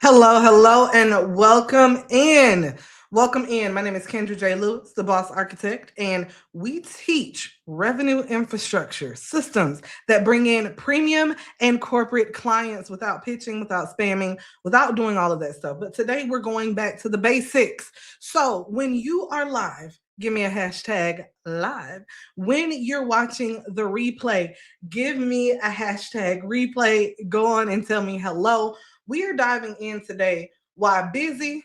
Hello, hello, and welcome in. Welcome in. My name is Kendra J. Lewis, the Boss Architect, and we teach revenue infrastructure systems that bring in premium and corporate clients without pitching, without spamming, without doing all of that stuff. But today we're going back to the basics. So when you are live, give me a hashtag live. When you're watching the replay, give me a hashtag replay. Go on and tell me hello. We are diving in today why busy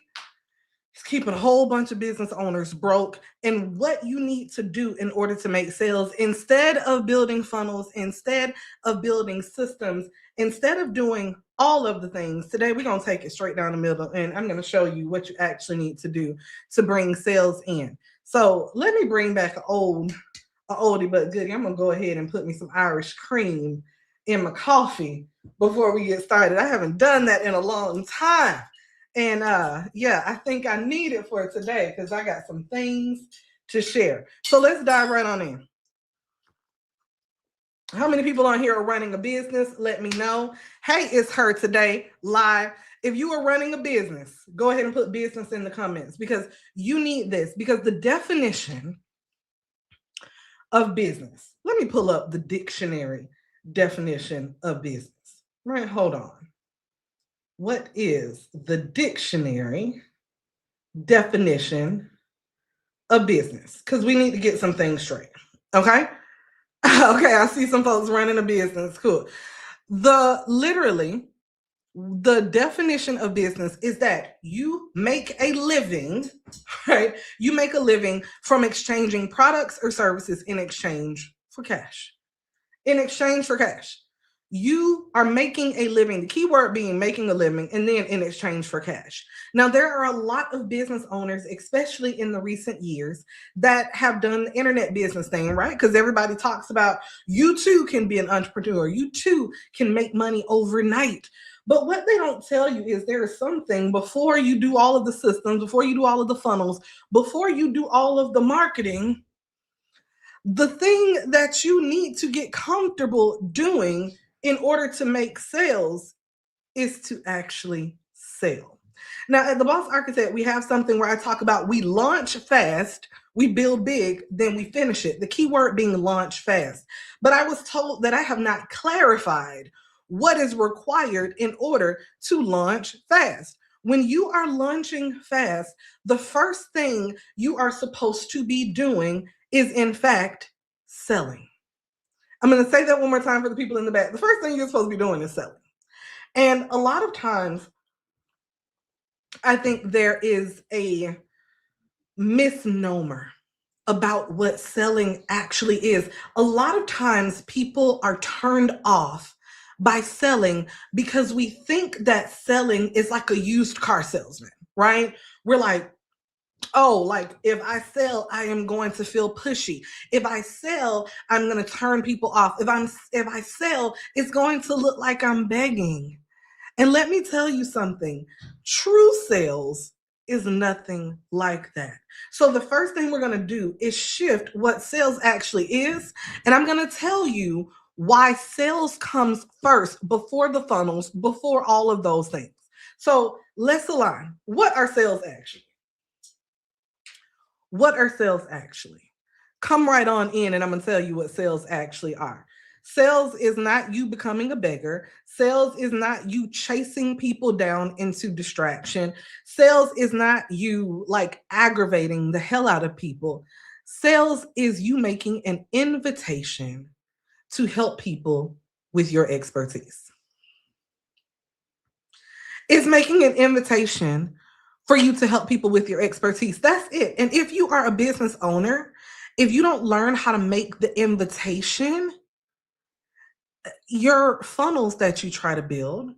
is keeping a whole bunch of business owners broke and what you need to do in order to make sales instead of building funnels, instead of building systems, instead of doing all of the things. Today, we're going to take it straight down the middle and I'm going to show you what you actually need to do to bring sales in. So let me bring back an oldie but goodie. I'm going to go ahead and put me some Irish cream in my coffee before we get started. I haven't done that in a long time. And yeah, I think I need it for today because I got some things to share. So let's dive right on in. How many people on here are running a business? Let me know. Hey, it's her today live. If you are running a business, go ahead and put business in the comments because you need this, because the definition of business. Let me pull up the dictionary definition of business. Right, hold on. What is the dictionary definition of business? Because we need to get some things straight. Okay? Okay, I see some folks running a business. Cool. The definition of business is that you make a living, right? You make a living from exchanging products or services in exchange for cash. In exchange for cash. You are making a living, the key word being making a living, and then in exchange for cash. Now, there are a lot of business owners, especially in the recent years, that have done the internet business thing, right? Because everybody talks about you too can be an entrepreneur. You too can make money overnight. But what they don't tell you is there is something before you do all of the systems, before you do all of the funnels, before you do all of the marketing, the thing that you need to get comfortable doing in order to make sales is to actually sell. Now, at the Boss Architect, we have something where I talk about we launch fast, we build big, then we finish it. The key word being launch fast. But I was told that I have not clarified what is required in order to launch fast. When you are launching fast, the first thing you are supposed to be doing is, in fact, selling. I'm going to say that one more time for the people in the back. The first thing you're supposed to be doing is selling. And a lot of times, I think there is a misnomer about what selling actually is. A lot of times, people are turned off by selling because we think that selling is like a used car salesman, right? We're like, oh, like if I sell, I am going to feel pushy. If I sell, I'm going to turn people off. If I sell, it's going to look like I'm begging. And let me tell you something. True sales is nothing like that. So the first thing we're going to do is shift what sales actually is, and I'm going to tell you why sales comes first before the funnels, before all of those things. So let's align. What are sales actually? What are sales actually? Come right on in and I'm going to tell you what sales actually are. Sales is not you becoming a beggar. Sales is not you chasing people down into distraction. Sales is not you like aggravating the hell out of people. Sales is you making an invitation to help people with your expertise. It's making an invitation for you to help people with your expertise. That's it. And if you are a business owner, if you don't learn how to make the invitation, your funnels that you try to build,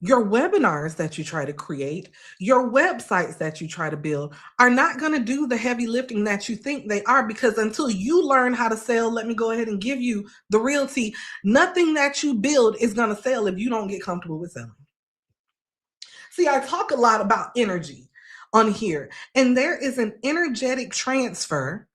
your webinars that you try to create, your websites that you try to build are not going to do the heavy lifting that you think they are, because until you learn how to sell, let me go ahead and give you the realty, nothing that you build is going to sell if you don't get comfortable with selling. See, I talk a lot about energy on here, and there is an energetic transfer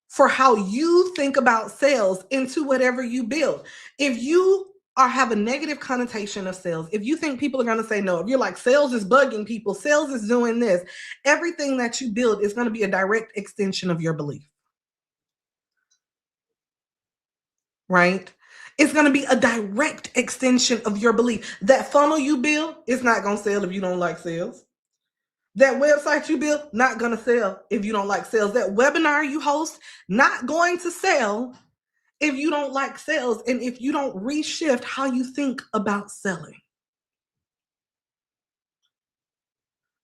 for how you think about sales into whatever you build. If you or have a negative connotation of sales, if you think people are going to say no, if you're like, sales is bugging people, sales is doing this, everything that you build is going to be a direct extension of your belief. Right? It's going to be a direct extension of your belief. That funnel you build is not going to sell if you don't like sales. That website you build, not going to sell if you don't like sales. That webinar you host, not going to sell if you don't like sales and if you don't reshift how you think about selling.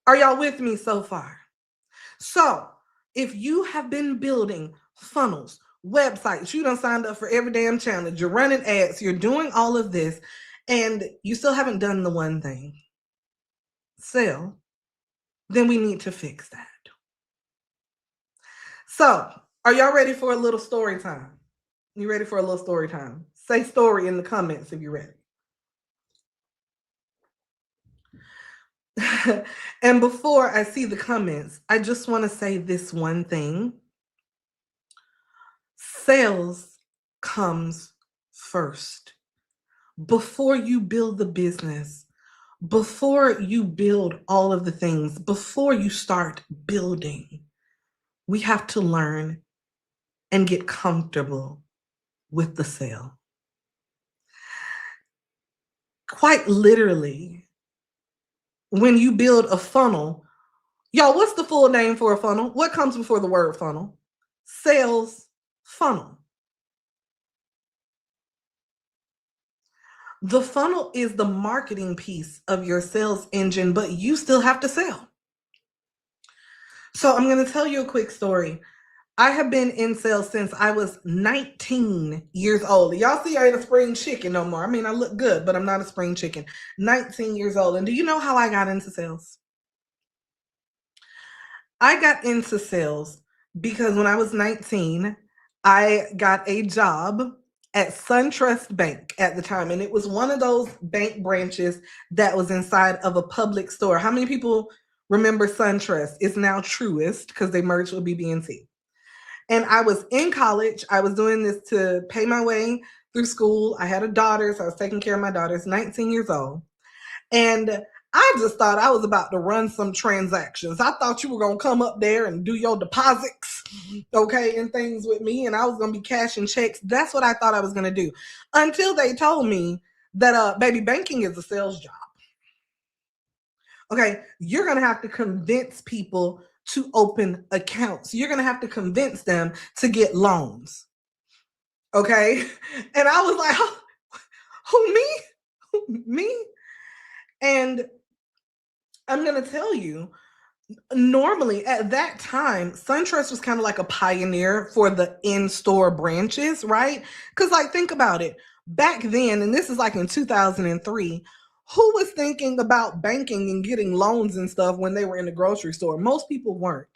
Are y'all with me so far? So if you have been building funnels, websites, you done signed up for every damn challenge, you're running ads, you're doing all of this, and you still haven't done the one thing, sell, then we need to fix that. So are y'all ready for a little story time? You ready for a little story time? Say story in the comments if you're ready. And before I see the comments, I just want to say this one thing. Sales comes first. Before you build the business, before you build all of the things, before you start building, we have to learn and get comfortable with the sale. Quite literally, when you build a funnel, y'all, what's the full name for a funnel? What comes before the word funnel? Sales funnel. The funnel is the marketing piece of your sales engine, but you still have to sell. So I'm going to tell you a quick story. I have been in sales since I was 19 years old. Y'all see I ain't a spring chicken no more. I mean, I look good, but I'm not a spring chicken. 19 years old. And do you know how I got into sales? I got into sales because when I was 19, I got a job at SunTrust Bank at the time. And it was one of those bank branches that was inside of a public store. How many people remember SunTrust? It's now Truist because they merged with BB&T. And I was in college. I was doing this to pay my way through school. I had a daughter, so I was taking care of my daughter. 19 years old. And I just thought I was about to run some transactions. I thought you were going to come up there and do your deposits, okay, and things with me, and I was going to be cashing checks. That's what I thought I was going to do until they told me that, baby, banking is a sales job. Okay, you're going to have to convince people to open accounts. You're going to have to convince them to get loans. Okay, and I was like, who me? Me? And I'm going to tell you, normally at that time, SunTrust was kind of like a pioneer for the in-store branches, right? Because like, think about it. Back then, and this is like in 2003, who was thinking about banking and getting loans and stuff when they were in the grocery store? Most people weren't.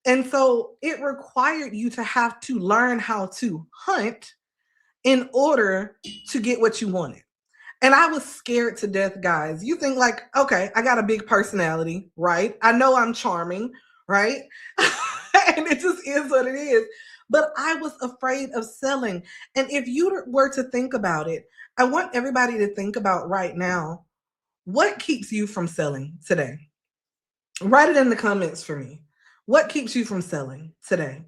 And so it required you to have to learn how to hunt in order to get what you wanted. And I was scared to death, guys. You think like, okay, I got a big personality, right? I know I'm charming, right? And it just is what it is. But I was afraid of selling. And if you were to think about it, I want everybody to think about right now, what keeps you from selling today? Write it in the comments for me. What keeps you from selling today?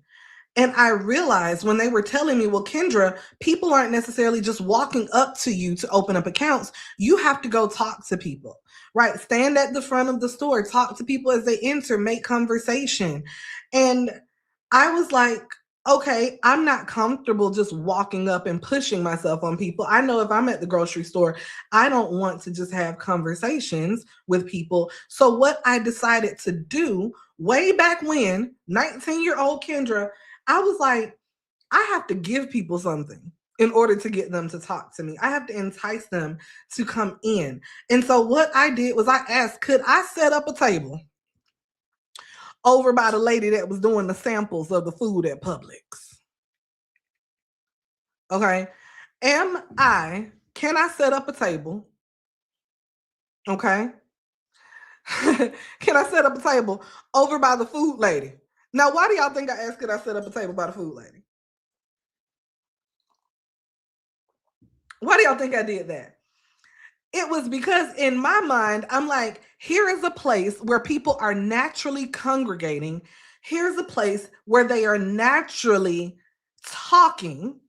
And I realized when they were telling me, well, Kendra, people aren't necessarily just walking up to you to open up accounts. You have to go talk to people, right? Stand at the front of the store, talk to people as they enter, make conversation. And I was like, okay, I'm not comfortable just walking up and pushing myself on people. I know if I'm at the grocery store, I don't want to just have conversations with people. So what I decided to do way back when, 19-year-old Kendra, I was like, I have to give people something in order to get them to talk to me. I have to entice them to come in. And so what I did was I asked, could I set up a table over by the lady that was doing the samples of the food at Publix? Okay. Can I set up a table? Okay. Can I set up a table over by the food lady? Now, why do y'all think I asked, could I set up a table by the food lady? Why do y'all think I did that? It was because in my mind, I'm like, here is a place where people are naturally congregating. Here's a place where they are naturally talking.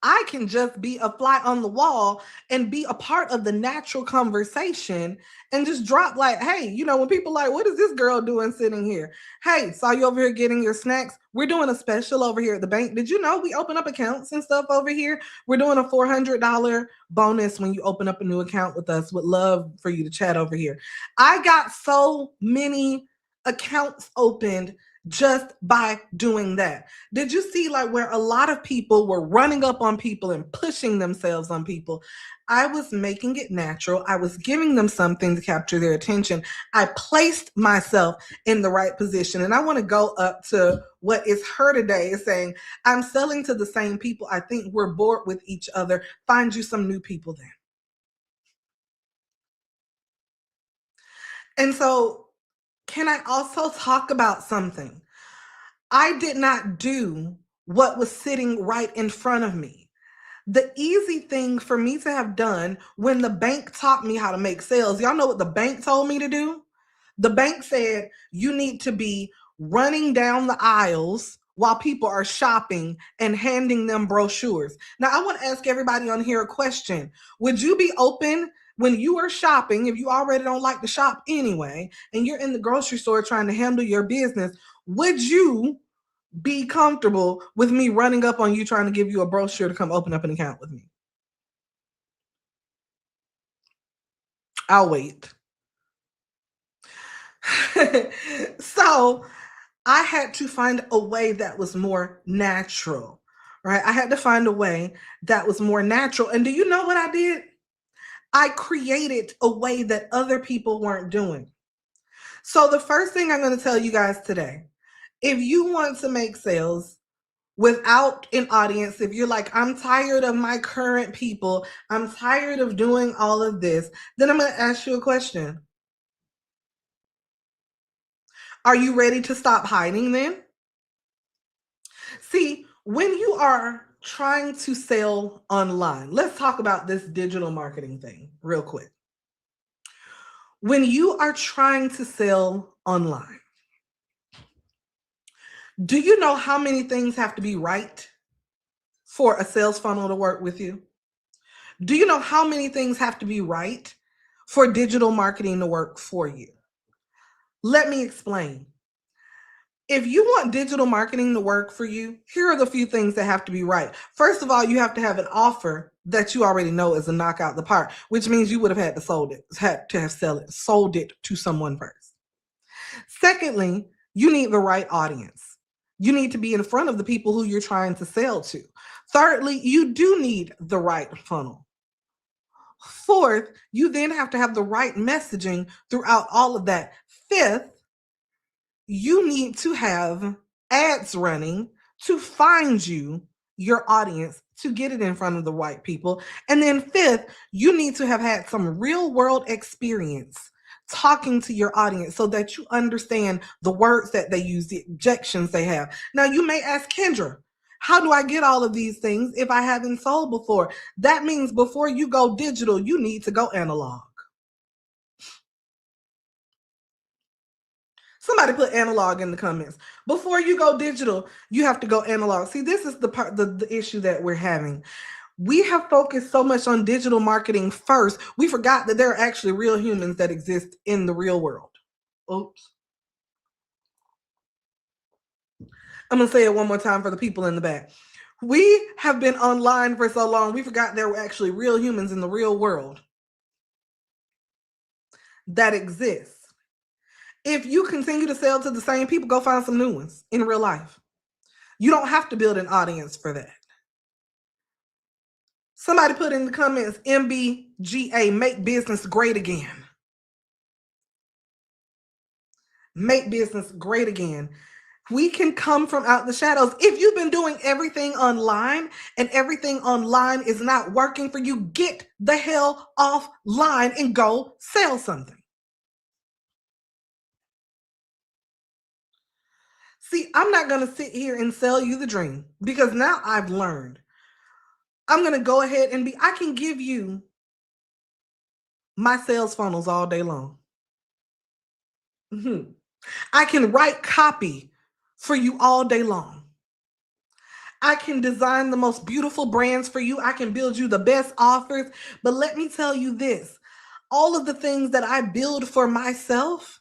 I can just be a fly on the wall and be a part of the natural conversation and just drop like, hey, when people like, what is this girl doing sitting here? Hey, saw you over here getting your snacks. We're doing a special over here at the bank. Did you know we open up accounts and stuff over here? We're doing a $400 bonus when you open up a new account with us. Would love for you to chat over here. I got so many accounts opened just by doing that. Did you see like where a lot of people were running up on people and pushing themselves on people? I was making it natural. I was giving them something to capture their attention. I placed myself in the right position. And I want to go up to what is her today is saying, I'm selling to the same people. I think we're bored with each other. Find you some new people then. And so, can I also talk about something? I did not do what was sitting right in front of me. The easy thing for me to have done when the bank taught me how to make sales, y'all know what the bank told me to do? The bank said you need to be running down the aisles while people are shopping and handing them brochures. Now, I want to ask everybody on here a question. Would you be open when you are shopping, if you already don't like to shop anyway, and you're in the grocery store trying to handle your business, would you be comfortable with me running up on you trying to give you a brochure to come open up an account with me? I'll wait. So I had to find a way that was more natural, right? I had to find a way that was more natural. And do you know what I did? I created a way that other people weren't doing. So the first thing I'm going to tell you guys today, if you want to make sales without an audience, if you're like, I'm tired of my current people, I'm tired of doing all of this, then I'm going to ask you a question. Are you ready to stop hiding then? See, when you are trying to sell online, let's talk about this digital marketing thing real quick. When you are trying to sell online, do you know how many things have to be right for a sales funnel to work with you? Do you know how many things have to be right for digital marketing to work for you? Let me explain. If you want digital marketing to work for you, here are the few things that have to be right. First of all, you have to have an offer that you already know is a knockout the park, which means you would have had to sold it to someone first. Secondly, you need the right audience. You need to be in front of the people who you're trying to sell to. Thirdly, you do need the right funnel. Fourth, you then have to have the right messaging throughout all of that. Fifth, you need to have ads running to find you your audience, to get it in front of the right people. And then fifth, you need to have had some real world experience talking to your audience so that you understand the words that they use, the objections they have. Now, you may ask, Kendra, how do I get all of these things if I haven't sold before? That means before you go digital, you need to go analog. Somebody put analog in the comments. Before you go digital, you have to go analog. See, this is the issue that we're having. We have focused so much on digital marketing first, we forgot that there are actually real humans that exist in the real world. Oops. I'm going to say it one more time for the people in the back. We have been online for so long, we forgot there were actually real humans in the real world that exist. If you continue to sell to the same people, go find some new ones in real life. You don't have to build an audience for that. Somebody put in the comments, MBGA, make business great again. Make business great again. We can come from out the shadows. If you've been doing everything online and everything online is not working for you, get the hell offline and go sell something. See, I'm not going to sit here and sell you the dream because now I've learned I'm going to go ahead and I can give you my sales funnels all day long. Mm-hmm. I can write copy for you all day long. I can design the most beautiful brands for you. I can build you the best offers. But let me tell you this, all of the things that I build for myself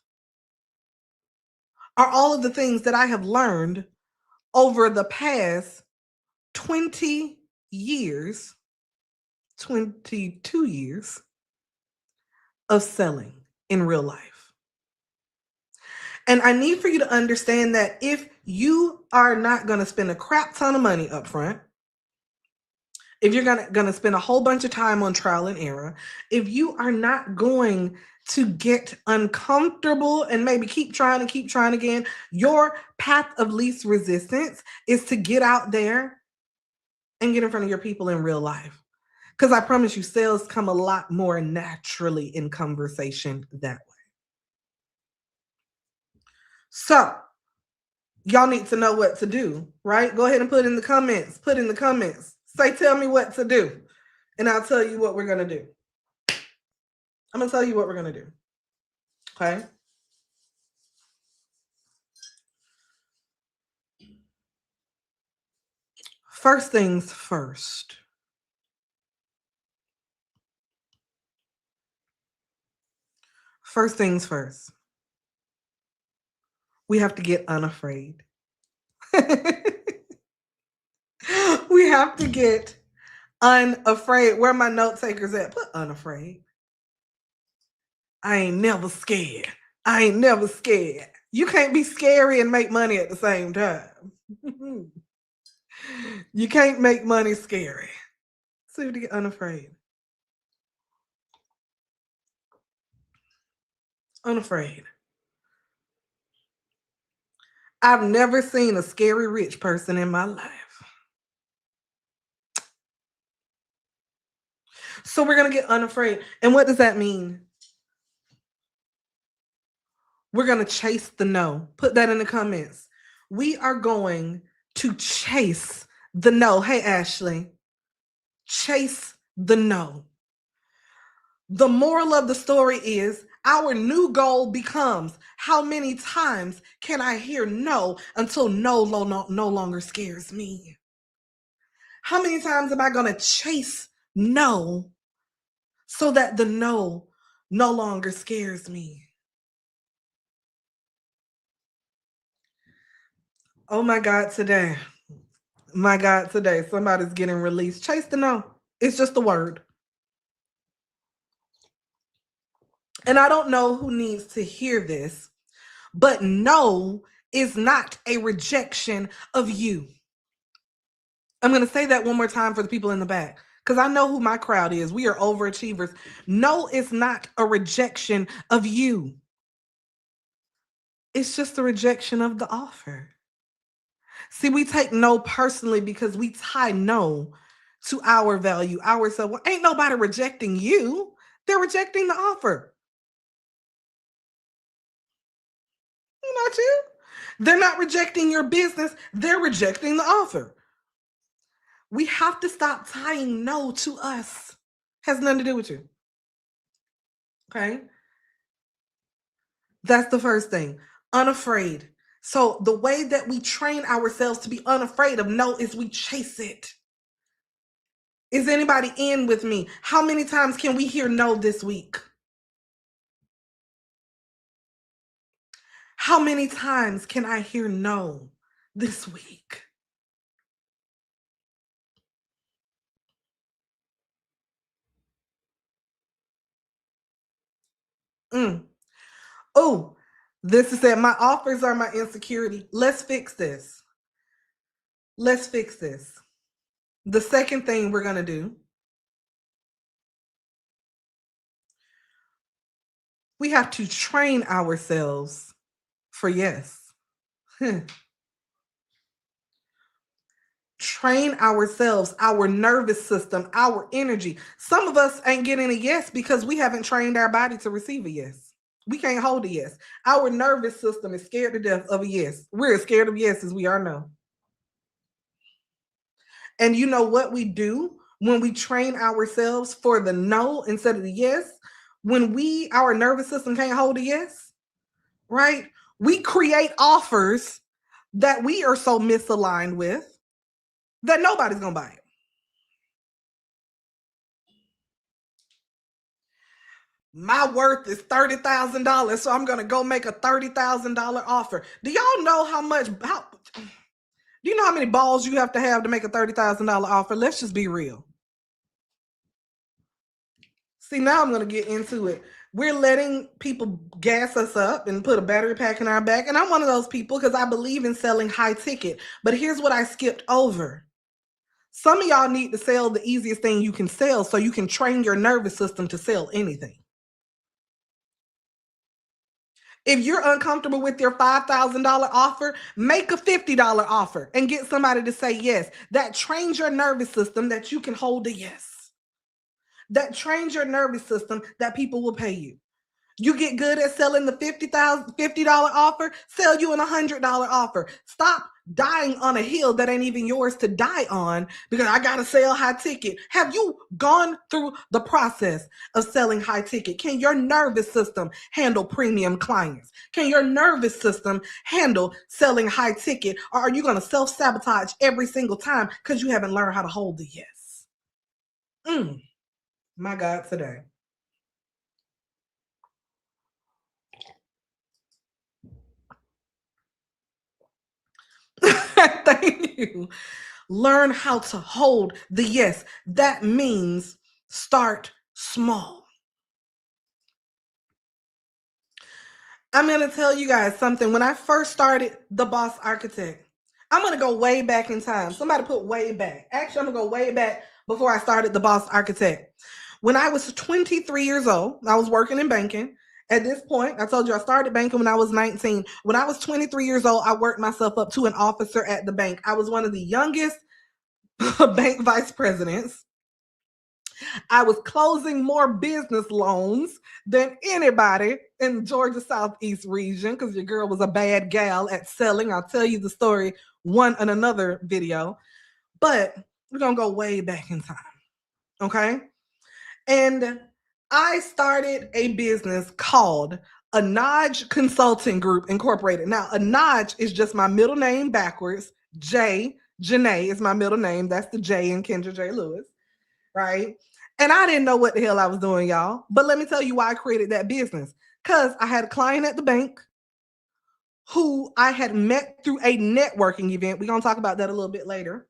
are all of the things that I have learned over the past 20 years, 22 years of selling in real life. And I need for you to understand that if you are not going to spend a crap ton of money up front, if you're gonna spend a whole bunch of time on trial and error, if you are not going to get uncomfortable and maybe keep trying again, your path of least resistance is to get out there and get in front of your people in real life. Because I promise you, sales come a lot more naturally in conversation that way. So y'all need to know what to do, right? Go ahead and put in the comments. Say, tell me what to do. And I'll tell you what we're going to do. I'm going to tell you what we're going to do. Okay? First things first. First things first. We have to get unafraid. We have to get unafraid. Where are my note takers at? Put unafraid. I ain't never scared. You can't be scary and make money at the same time. You can't make money scary. So you have to get unafraid. Unafraid. I've never seen a scary rich person in my life. So we're going to get unafraid. And what does that mean? We're going to chase the no. Put that in the comments. We are going to chase the no. Hey, Ashley. Chase the no. The moral of the story is our new goal becomes, how many times can I hear no until no longer scares me? How many times am I going to chase no so that the no longer scares me? Oh my God, today. Somebody's getting released. Chase the no. It's just a word. And I don't know who needs to hear this, but no is not a rejection of you. I'm going to say that one more time for the people in the back, because I know who my crowd is. We are overachievers. No is not a rejection of you. It's just a rejection of the offer. See, we take no personally because we tie no to our value, ourselves. Well, ain't nobody rejecting you. They're rejecting the offer. Not you. They're not rejecting your business. They're rejecting the offer. We have to stop tying no to us. Has nothing to do with you. Okay? That's the first thing. Unafraid. So the way that we train ourselves to be unafraid of no is we chase it. Is anybody in with me? How many times can we hear no this week? How many times can I hear no this week? Oh, this is it. My offers are my insecurity. Let's fix this. The second thing we're going to do, we have to train ourselves for yes. Train ourselves, our nervous system, our energy. Some of us ain't getting a yes because we haven't trained our body to receive a yes. We can't hold a yes. Our nervous system is scared to death of a yes. We're as scared of yeses we are now. And you know what we do when we train ourselves for the no instead of the yes, when our nervous system can't hold a yes, right? We create offers that we are so misaligned with that nobody's gonna buy it. My worth is $30,000, so I'm gonna go make a $30,000 offer. Do y'all know do you know how many balls you have to make a $30,000 offer? Let's just be real. See, now I'm gonna get into it. We're letting people gas us up and put a battery pack in our back. And I'm one of those people because I believe in selling high ticket. But here's what I skipped over. Some of y'all need to sell the easiest thing you can sell so you can train your nervous system to sell anything. If you're uncomfortable with your $5,000 offer, make a $50 offer and get somebody to say yes. That trains your nervous system that you can hold a yes. That trains your nervous system that people will pay you. You get good at selling the $50 offer, sell you an $100 offer. Stop dying on a hill that ain't even yours to die on because I got to sell high ticket. Have you gone through the process of selling high ticket? Can your nervous system handle premium clients? Can your nervous system handle selling high ticket? Or are you going to self-sabotage every single time because you haven't learned how to hold the yes? My God, today. Thank you. Learn how to hold the yes. That means start small. I'm going to tell you guys something. When I first started The Boss Architect, I'm going to go way back in time. Somebody put way back. Actually, I'm going to go way back before I started The Boss Architect. When I was 23 years old, I was working in banking. At this point, I told you I started banking when I was 19. When I was 23 years old, I worked myself up to an officer at the bank. I was one of the youngest bank vice presidents. I was closing more business loans than anybody in the Georgia Southeast region because your girl was a bad gal at selling. I'll tell you the story one in another video, but we're going to go way back in time. Okay. And I started a business called Anaj Consulting Group Incorporated. Now, Anaj is just my middle name backwards. Janae is my middle name. That's the J in Kendra J. Lewis, right? And I didn't know what the hell I was doing, y'all. But let me tell you why I created that business. Because I had a client at the bank who I had met through a networking event. We're going to talk about that a little bit later.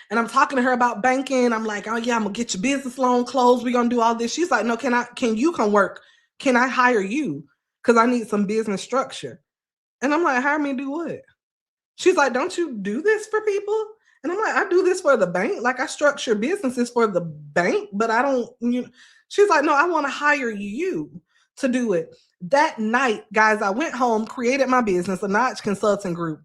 And I'm talking to her about banking. I'm like, oh yeah, I'm gonna get your business loan closed. We're gonna do all this. She's like, no, can you come work? Can I hire you? Because I need some business structure. And I'm like, hire me to do what? She's like, don't you do this for people? And I'm like, I do this for the bank. Like I structure businesses for the bank, but I don't, She's like, no, I want to hire you to do it. That night, guys, I went home, created my business, a Notch Consulting Group.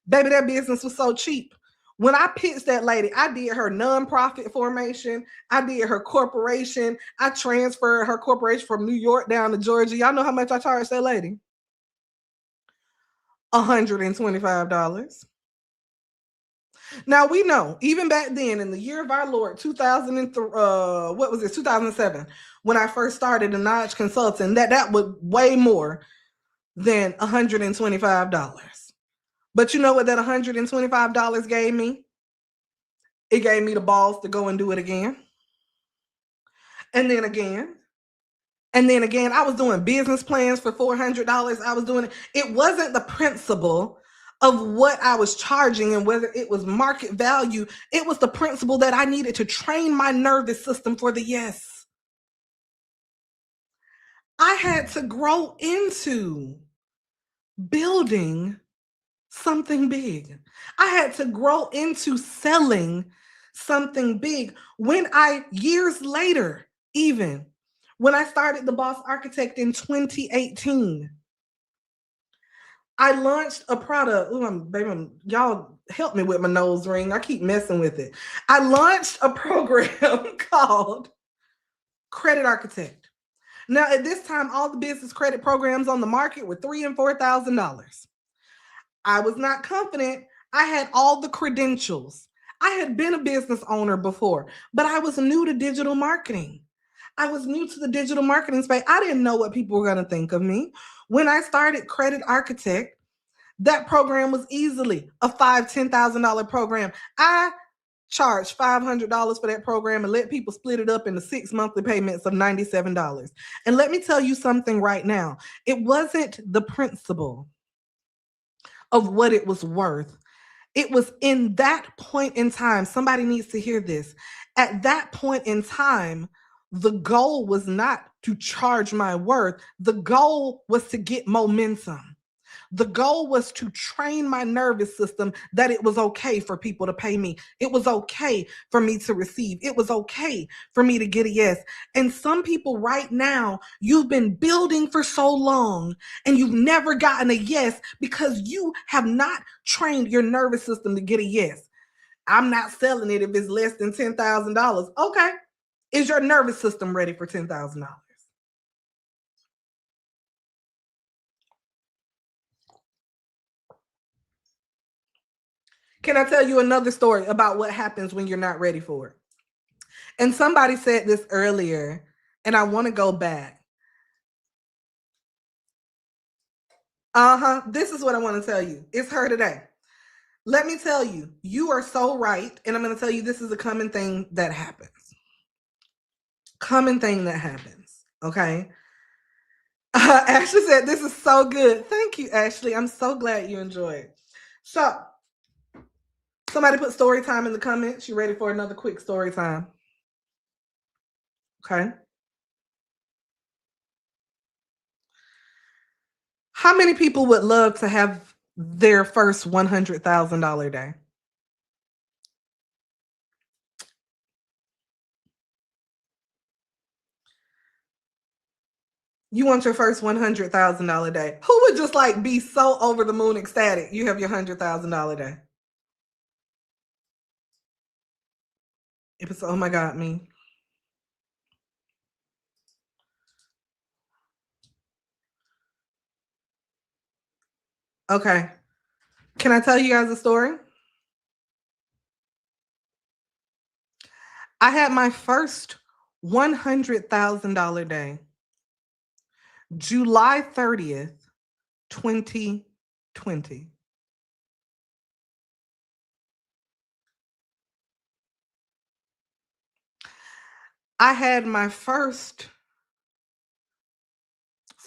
Baby, that business was so cheap. When I pitched that lady, I did her nonprofit formation. I did her corporation. I transferred her corporation from New York down to Georgia. Y'all know how much I charged that lady? $125. Now we know, even back then, in the year of our Lord, 2007, when I first started a Notch Consulting, that was way more than $125. But you know what that $125 gave me? It gave me the balls to go and do it again. And then again. And then again, I was doing business plans for $400. I was doing it. It wasn't the principle of what I was charging and whether it was market value. It was the principle that I needed to train my nervous system for the yes. I had to grow into building something big. I had to grow into selling something big. When years later, even when I started The Boss Architect in 2018, I launched a product. Baby, y'all help me with my nose ring. I keep messing with it. I launched a program called Credit Architect. Now, at this time, all the business credit programs on the market were $3,000 and $4,000. I was not confident. I had all the credentials. I had been a business owner before, but I was new to digital marketing. I was new to the digital marketing space. I didn't know what people were going to think of me. When I started Credit Architect, that program was easily a $5,000-$10,000 program. I charged $500 for that program and let people split it up into 6 monthly payments of $97. And let me tell you something right now. It wasn't the principle of what it was worth. It was in that point in time, somebody needs to hear this. At that point in time, the goal was not to charge my worth. The goal was to get momentum. The goal was to train my nervous system that it was okay for people to pay me. It was okay for me to receive. It was okay for me to get a yes. And some people right now, you've been building for so long and you've never gotten a yes because you have not trained your nervous system to get a yes. I'm not selling it if it's less than $10,000. Okay. Is your nervous system ready for $10,000? Can I tell you another story about what happens when you're not ready for it? And somebody said this earlier, and I want to go back. This is what I want to tell you. It's her today. Let me tell you, you are so right. And I'm going to tell you this is a common thing that happens. Common thing that happens. Okay. Ashley said, this is so good. Thank you, Ashley. I'm so glad you enjoyed. So, somebody put story time in the comments. You ready for another quick story time? Okay. How many people would love to have their first $100,000 day? You want your first $100,000 day. Who would just like be so over the moon ecstatic you have your $100,000 day? It was, oh my God, me. Okay. Can I tell you guys a story? I had my first $100,000 day, July 30th, 2020. I had my first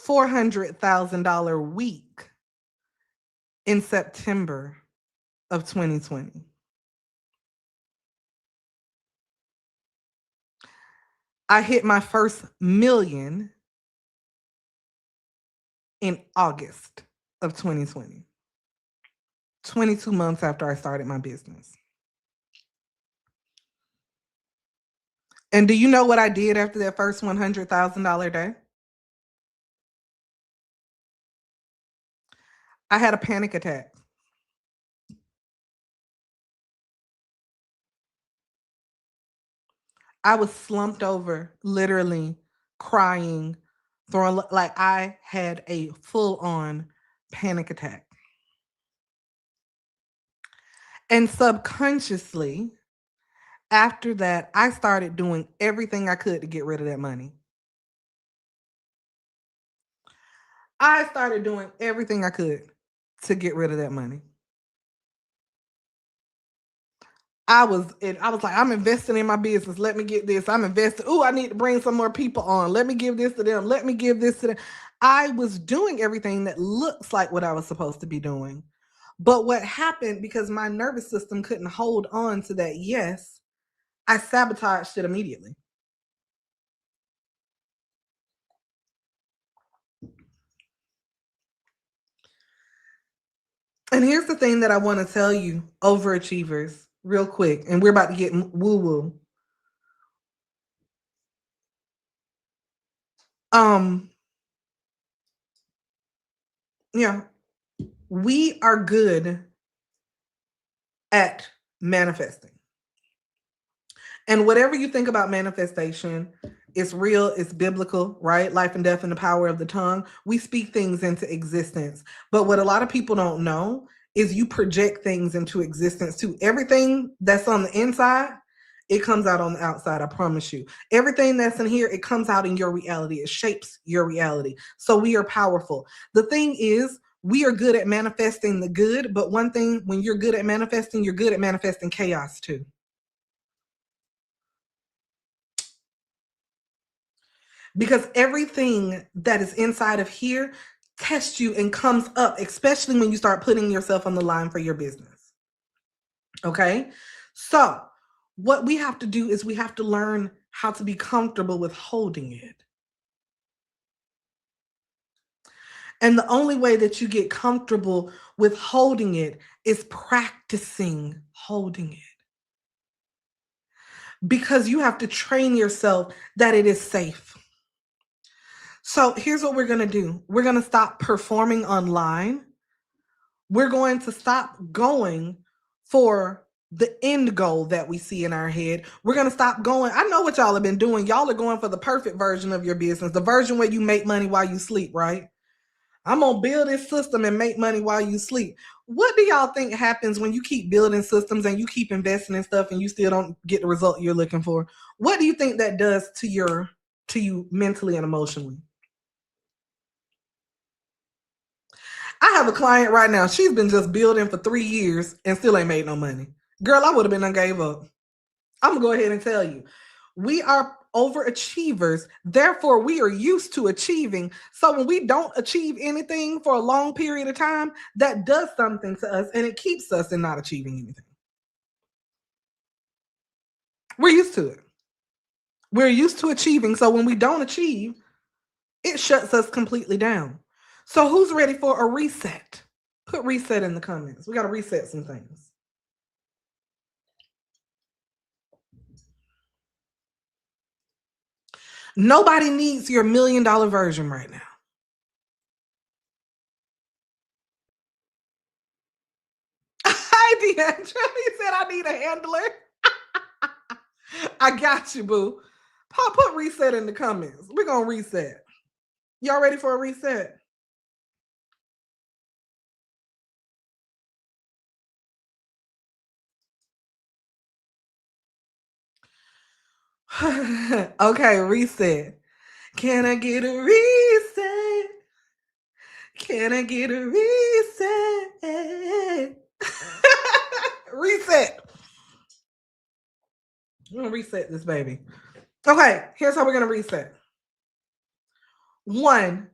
$400,000 week in September of 2020. I hit my first million in August of 2020, 22 months after I started my business. And do you know what I did after that first $100,000 day? I had a panic attack. I was slumped over, literally crying, throwing, like I had a full on panic attack. And subconsciously, after that, I started doing everything I could to get rid of that money. I started doing everything I could to get rid of that money. I was like, I'm investing in my business. Let me get this. I'm investing. Oh, I need to bring some more people on. Let me give this to them. Let me give this to them. I was doing everything that looks like what I was supposed to be doing. But what happened, because my nervous system couldn't hold on to that yes, I sabotaged it immediately. And here's the thing that I want to tell you, overachievers, real quick, and we're about to get woo-woo. Yeah, we are good at manifesting. And whatever you think about manifestation, it's real, it's biblical, right? Life and death and the power of the tongue. We speak things into existence. But what a lot of people don't know is you project things into existence too. Everything that's on the inside, it comes out on the outside, I promise you. Everything that's in here, it comes out in your reality. It shapes your reality. So we are powerful. The thing is, we are good at manifesting the good, but one thing, when you're good at manifesting, you're good at manifesting chaos too. Because everything that is inside of here tests you and comes up, especially when you start putting yourself on the line for your business. Okay? So, what we have to do is we have to learn how to be comfortable with holding it. And the only way that you get comfortable with holding it is practicing holding it. Because you have to train yourself that it is safe. So here's what we're going to do. We're going to stop performing online. We're going to stop going for the end goal that we see in our head. We're going to stop going. I know what y'all have been doing. Y'all are going for the perfect version of your business, the version where you make money while you sleep, right? I'm going to build this system and make money while you sleep. What do y'all think happens when you keep building systems and you keep investing in stuff and you still don't get the result you're looking for? What do you think that does to you mentally and emotionally? I have a client right now. She's been just building for 3 years and still ain't made no money. Girl, I would have been done gave up. I'm going to go ahead and tell you. We are overachievers. Therefore, we are used to achieving. So when we don't achieve anything for a long period of time, that does something to us and it keeps us in not achieving anything. We're used to it. We're used to achieving. So when we don't achieve, it shuts us completely down. So who's ready for a reset? Put reset in the comments. We got to reset some things. Nobody needs your $1 million version right now. Hi, Deandra. He said I need a handler. I got you, boo. Put reset in the comments. We're going to reset. Y'all ready for a reset? Okay, reset. Can I get a reset? Can I get a reset? Reset. I'm going to reset this baby. Okay, here's how we're going to reset. 1,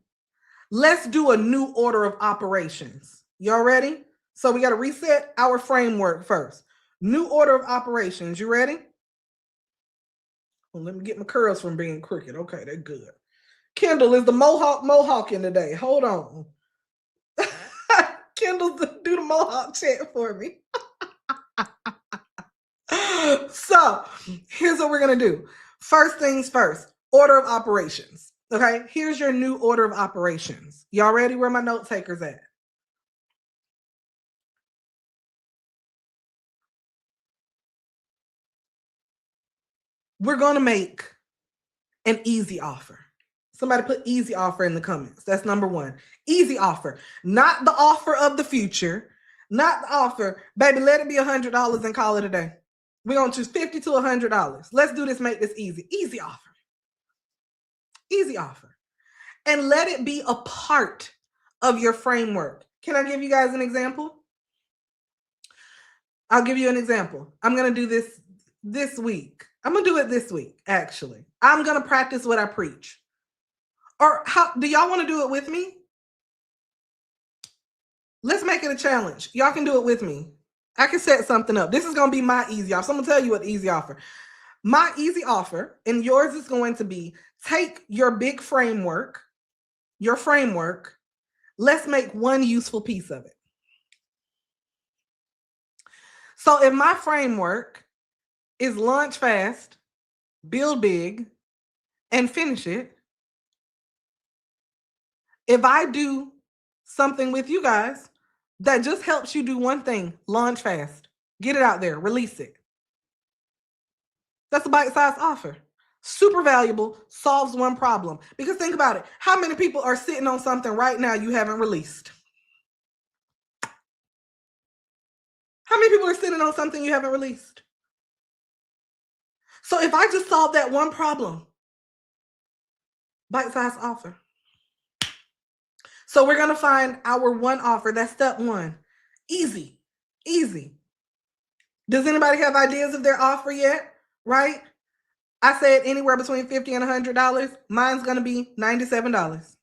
let's do a new order of operations. Y'all ready? So we got to reset our framework first. New order of operations. You ready? Well, let me get my curls from being crooked. Okay, they're good. Kendall, is the mohawk in today? Hold on. Kendall, do the mohawk chant for me. So here's what we're going to do. First things first, order of operations. Okay, here's your new order of operations. Y'all ready? Where my note takers at? We're going to make an easy offer. Somebody put easy offer in the comments. That's number 1. Easy offer, not the offer of the future, not the offer. Baby, let it be $100 and call it a day. We're going to choose $50 to $100. Let's do this, make this easy. Easy offer. Easy offer. And let it be a part of your framework. Can I give you guys an example? I'll give you an example. I'm going to do this week. I'm going to do it this week, actually. I'm going to practice what I preach. Or how do y'all want to do it with me? Let's make it a challenge. Y'all can do it with me. I can set something up. This is going to be my easy offer. So I'm going to tell you what easy offer. My easy offer, and yours is going to be, take your big framework, your framework, let's make one useful piece of it. So if my framework is launch fast, build big, and finish it, if I do something with you guys that just helps you do one thing, launch fast, get it out there, release it. That's a bite-sized offer. Super valuable, solves one problem. Because think about it. How many people are sitting on something right now you haven't released? How many people are sitting on something you haven't released? So if I just solve that one problem, bite-sized offer. So we're going to find our one offer. That's step one. Easy. Easy. Does anybody have ideas of their offer yet? Right? I said anywhere between $50 and $100. Mine's going to be $97.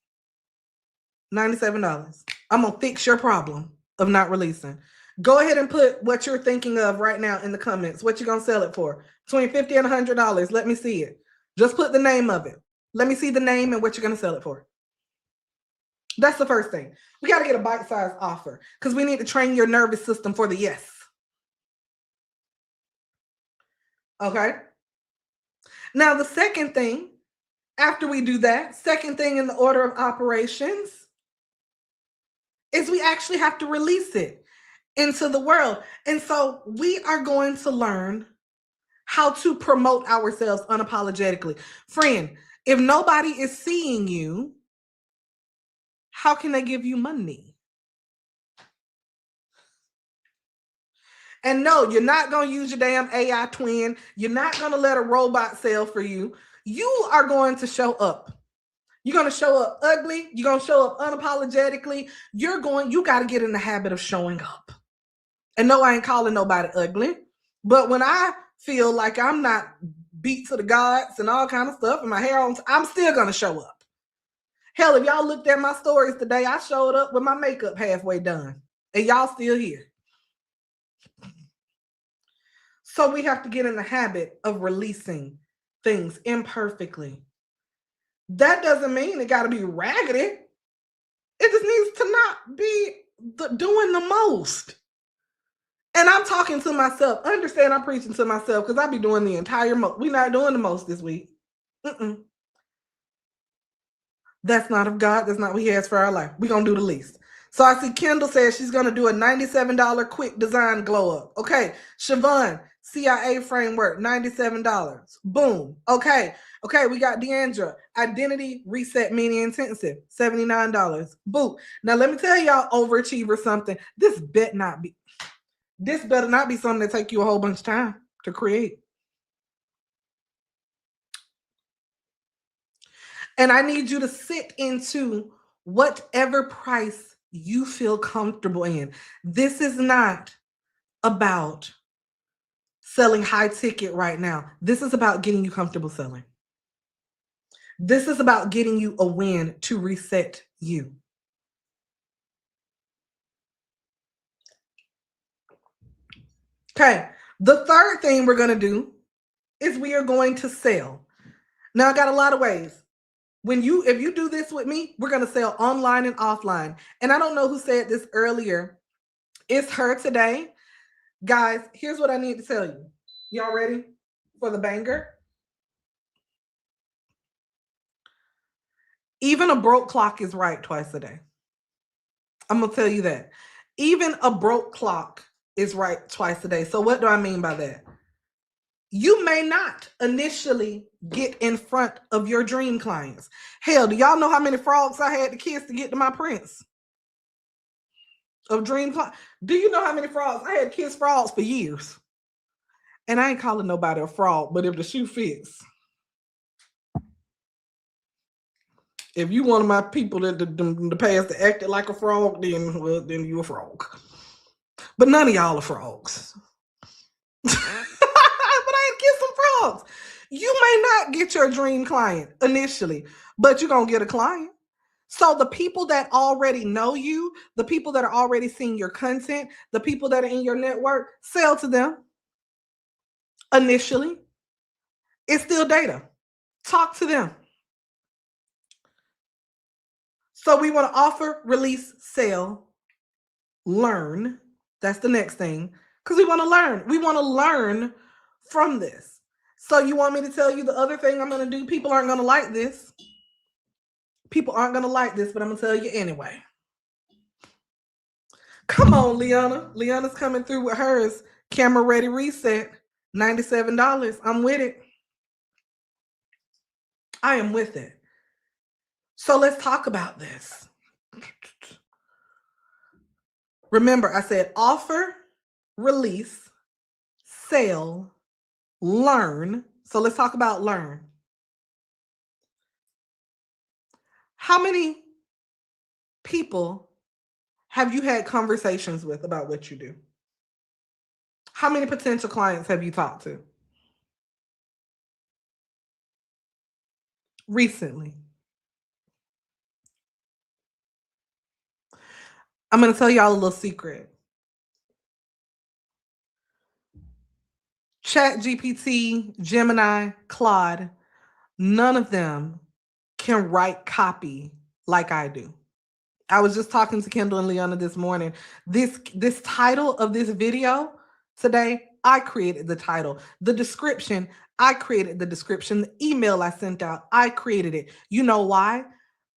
$97. I'm going to fix your problem of not releasing. Go ahead and put what you're thinking of right now in the comments. What you going to sell it for? Between $50 and $100. Let me see it. Just put the name of it. Let me see the name and what you're going to sell it for. That's the first thing. We got to get a bite-sized offer because we need to train your nervous system for the yes. Okay? Now, the second thing, after we do that, second thing in the order of operations is we actually have to release it into the world. And so we are going to learn how to promote ourselves unapologetically. Friend, if nobody is seeing you, how can they give you money? And no, you're not going to use your damn AI twin. You're not going to let a robot sell for you. You are going to show up. You're going to show up ugly. You're going to show up unapologetically. You got to get in the habit of showing up. And no, I ain't calling nobody ugly. But when I feel like I'm not beat to the gods and all kind of stuff and my hair on, I'm still going to show up. Hell, if y'all looked at my stories today, I showed up with my makeup halfway done. And y'all still here. So we have to get in the habit of releasing things imperfectly. That doesn't mean it got to be raggedy. It just needs to not be doing the most. And I'm talking to myself. Understand I'm preaching to myself because I be doing the entire most. We're not doing the most this week. That's not of God. That's not what he has for our life. We're going to do the least. So I see Kendall says she's going to do a $97 quick design glow up. Okay. Siobhan, CIA framework, $97. Boom. Okay. Okay. We got Deandra, identity reset mini intensive, $79. Boom. Now let me tell y'all, overachiever, something. This better not be something that take you a whole bunch of time to create. And I need you to sit into whatever price you feel comfortable in. This is not about selling high ticket right now. This is about getting you comfortable selling. This is about getting you a win to reset you. Okay. The third thing we're going to do is we are going to sell. Now, I got a lot of ways. If you do this with me, we're going to sell online and offline. And I don't know who said this earlier. It's her today. Guys, here's what I need to tell you. Y'all ready for the banger? Even a broke clock is right twice a day. I'm going to tell you that. Even a broke clock is right twice a day. So what do I mean by that? You may not initially get in front of your dream clients. Hell, do y'all know how many frogs I had to kiss to get to my prince of dream clients? Do you know how many frogs? I had to kiss frogs for years. And I ain't calling nobody a frog, but if the shoe fits. If you one of my people that the past that acted like a frog, then you a frog. But none of y'all are frogs. But I had to kiss some frogs. You may not get your dream client initially, but you're going to get a client. So the people that already know you, the people that are already seeing your content, the people that are in your network, sell to them initially. It's still data. Talk to them. So we want to offer, release, sell, learn. That's the next thing. Because we want to learn. We want to learn from this. So you want me to tell you the other thing I'm going to do? People aren't going to like this. People aren't going to like this, but I'm going to tell you anyway. Come on, Liana. Liana's coming through with hers. Camera ready reset. $97. I'm with it. I am with it. So let's talk about this. Remember, I said offer, release, sell, learn. So let's talk about learn. How many people have you had conversations with about what you do? How many potential clients have you talked to recently? I'm going to tell y'all a little secret. Chat GPT, Gemini, Claude, none of them can write copy like I do. I was just talking to Kendall and Leona this morning. This title of this video today, I created the title. The description, I created the description. The email I sent out, I created it. You know why?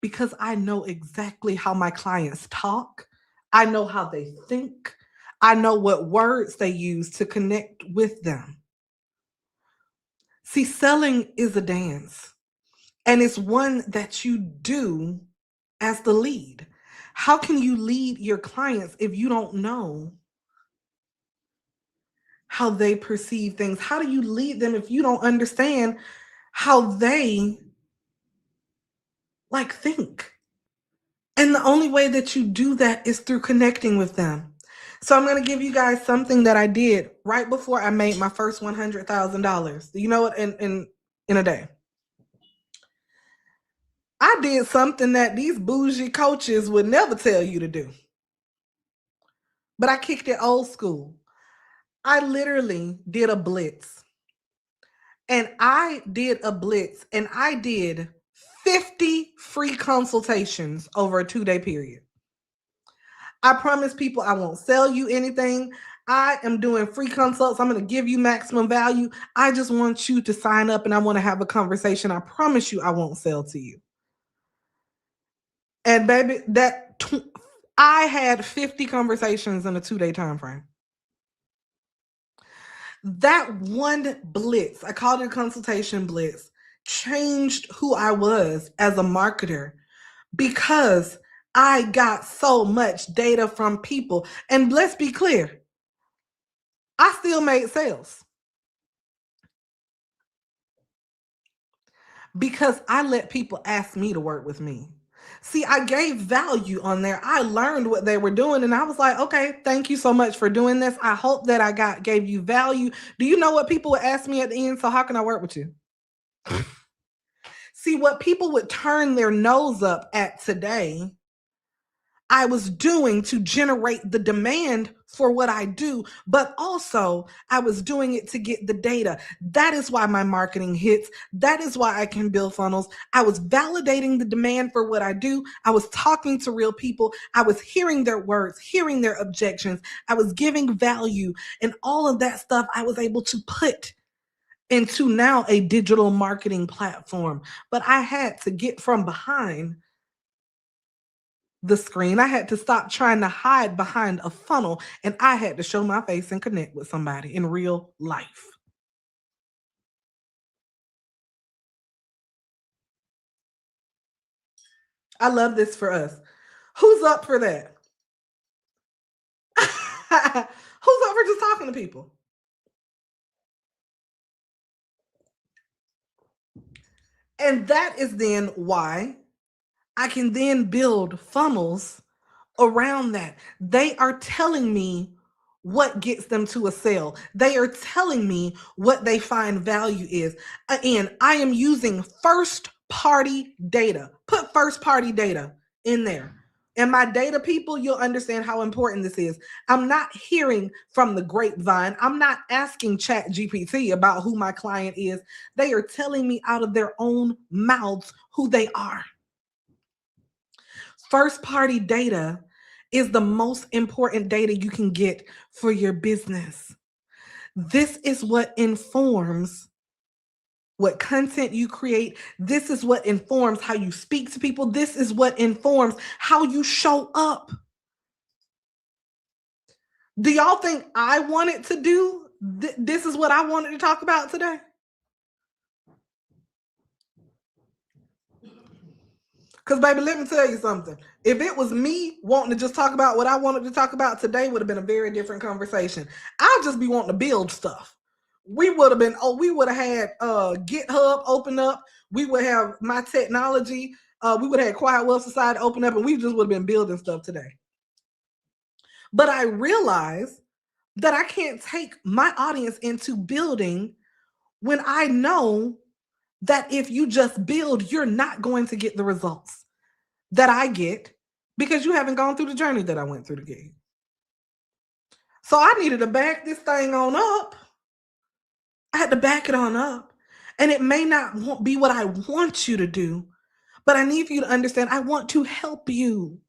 Because I know exactly how my clients talk. I know how they think. I know what words they use to connect with them. See, selling is a dance, and it's one that you do as the lead. How can you lead your clients if you don't know how they perceive things? How do you lead them if you don't understand how they think? And the only way that you do that is through connecting with them. So I'm going to give you guys something that I did right before I made my first $100,000. You know what? In a day, I did something that these bougie coaches would never tell you to do. But I kicked it old school. I literally did a blitz. And I did 50 free consultations over a 2-day period. I promise people I won't sell you anything. I am doing free consults. I'm going to give you maximum value. I just want you to sign up and I want to have a conversation. I promise you I won't sell to you. And baby, I had 50 conversations in a 2-day time frame. That one blitz, I called it a consultation blitz, changed who I was as a marketer because I got so much data from people. And let's be clear, I still made sales because I let people ask me to work with me. See, I gave value on there. I learned what they were doing and I was like, okay, thank you so much for doing this. I hope that I gave you value. Do you know what people would ask me at the end? So how can I work with you? See, what people would turn their nose up at today, I was doing to generate the demand for what I do, but also I was doing it to get the data. That is why my marketing hits. That is why I can build funnels. I was validating the demand for what I do. I was talking to real people. I was hearing their words, hearing their objections. I was giving value, and all of that stuff I was able to put into now a digital marketing platform. But I had to get from behind the screen. I had to stop trying to hide behind a funnel and I had to show my face and connect with somebody in real life. I love this for us. Who's up for that? Who's up for just talking to people? And that is then why I can then build funnels around that. They are telling me what gets them to a sale. They are telling me what they find value is. And I am using first party data. Put first party data in there. And my data people, you'll understand how important this is. I'm not hearing from the grapevine. I'm not asking Chat GPT about who my client is. They are telling me out of their own mouths who they are. First party data is the most important data you can get for your business. This is what informs what content you create. This is what informs how you speak to people. This is what informs how you show up. Do y'all think I wanted to do this is what I wanted to talk about today? Because, baby, let me tell you something. If it was me wanting to just talk about what I wanted to talk about today, would have been a very different conversation. I'd just be wanting to build stuff. We would have been, we would have had GitHub open up. We would have my technology. We would have had Quiet Wealth Society open up, and we just would have been building stuff today. But I realized that I can't take my audience into building when I know that if you just build, you're not going to get the results that I get because you haven't gone through the journey that I went through to get. So I needed to back this thing on up. I had to back it on up. And it may not be what I want you to do, but I need for you to understand I want to help you.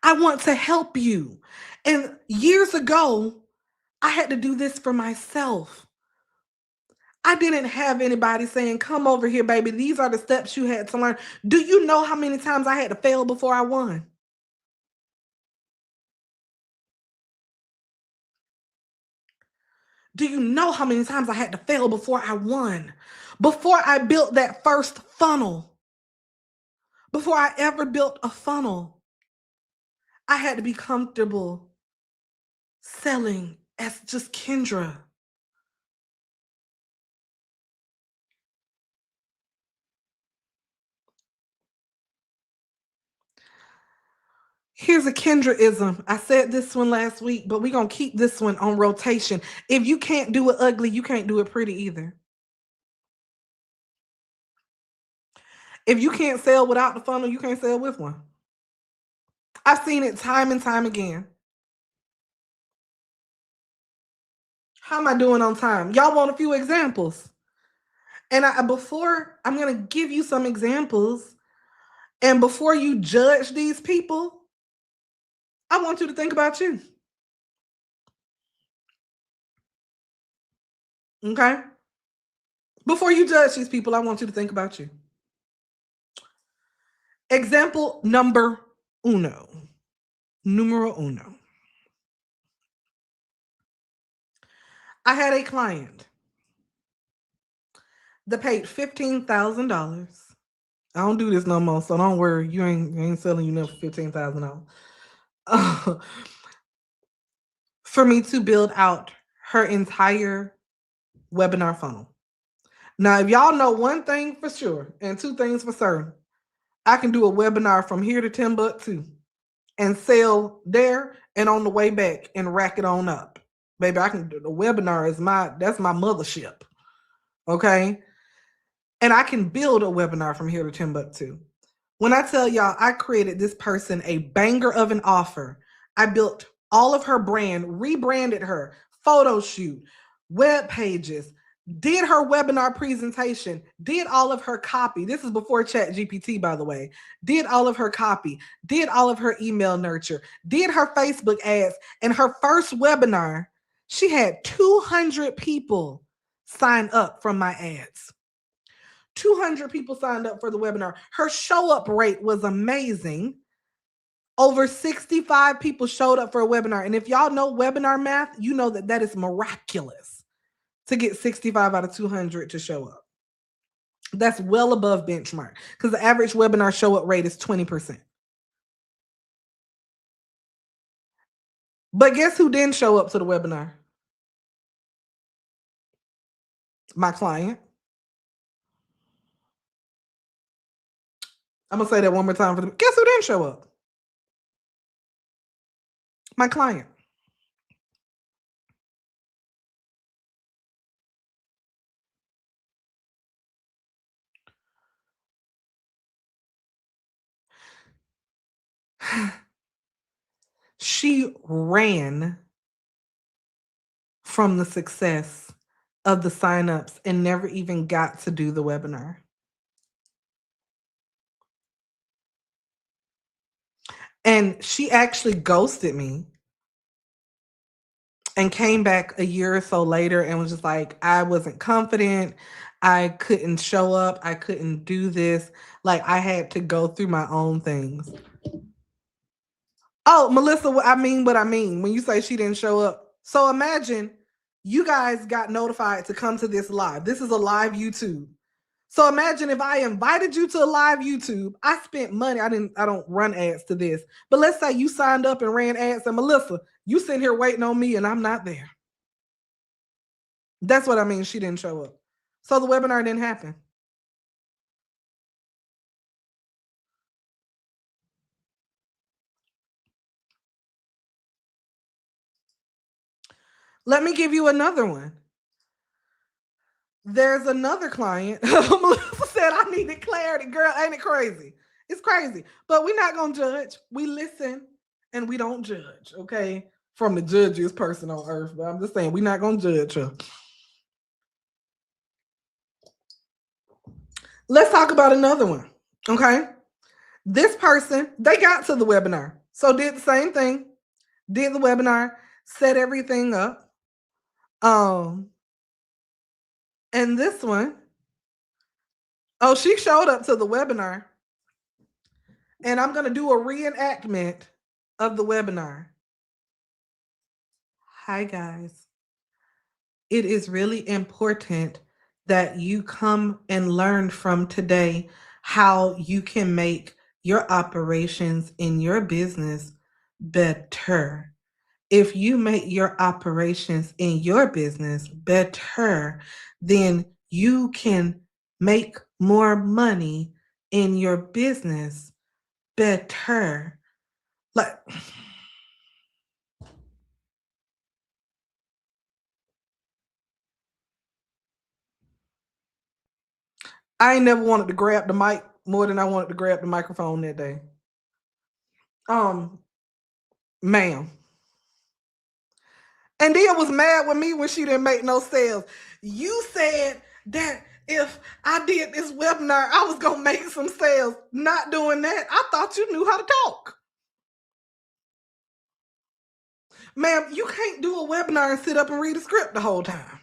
I want to help you. And years ago, I had to do this for myself. I didn't have anybody saying, come over here, baby. These are the steps you had to learn. Do you know how many times I had to fail before I won? Do you know how many times I had to fail before I won? Before I built that first funnel, before I ever built a funnel, I had to be comfortable selling as just Kendra. Here's a Kendra-ism. I said this one last week, but we're going to keep this one on rotation. If you can't do it ugly, you can't do it pretty either. If you can't sell without the funnel, you can't sell with one. I've seen it time and time again. How am I doing on time? Y'all want a few examples? And before I'm going to give you some examples, and before you judge these people, I want you to think about you. Okay? Before you judge these people, I want you to think about you. Example number uno. Numero uno. I had a client that paid $15,000. I don't do this no more, so don't worry. You ain't selling you nothing for $15,000. For me to build out her entire webinar funnel. Now, if y'all know one thing for sure and two things for certain, I can do a webinar from here to Timbuktu and sell there and on the way back and rack it on up. Baby, I can do the webinar that's my mothership. Okay? And I can build a webinar from here to Timbuktu. When I tell y'all I created this person a banger of an offer, I built all of her brand, rebranded her, photo shoot, web pages, did her webinar presentation, did all of her copy. This is before ChatGPT, by the way. Did all of her copy, did all of her email nurture, did her Facebook ads. And her first webinar, she had 200 people sign up from my ads. 200 people signed up for the webinar. Her show up rate was amazing. Over 65 people showed up for a webinar. And if y'all know webinar math, you know that that is miraculous to get 65 out of 200 to show up. That's well above benchmark because the average webinar show up rate is 20%. But guess who didn't show up to the webinar? My client. I'm going to say that one more time. Guess who didn't show up? My client. She ran from the success of the signups and never even got to do the webinar. And she actually ghosted me and came back a year or so later and was just like, I wasn't confident. I couldn't show up. I couldn't do this. Like, I had to go through my own things. Oh, Melissa, I mean what I mean when you say she didn't show up. So imagine you guys got notified to come to this live. This is a live YouTube. So imagine if I invited you to a live YouTube. I spent money. I don't run ads to this. But let's say you signed up and ran ads, and Melissa, you sitting here waiting on me and I'm not there. That's what I mean. She didn't show up. So the webinar didn't happen. Let me give you another one. There's another client. Melissa said, I needed clarity. Girl, ain't it crazy? It's crazy. But we're not going to judge. We listen and we don't judge, okay? From the judgiest person on earth. But I'm just saying, we're not going to judge her. Let's talk about another one, okay? This person, they got to the webinar. So did the same thing. Did the webinar, set everything up. And this one, oh, she showed up to the webinar. And I'm going to do a reenactment of the webinar. Hi, guys. It is really important that you come and learn from today how you can make your operations in your business better. If you make your operations in your business better, then you can make more money in your business better. Like, I ain't never wanted to grab the mic more than I wanted to grab the microphone that day. Ma'am. And then was mad with me when she didn't make no sales. You said that if I did this webinar, I was gonna make some sales. Not doing that. I thought you knew how to talk. Ma'am, you can't do a webinar and sit up and read a script the whole time.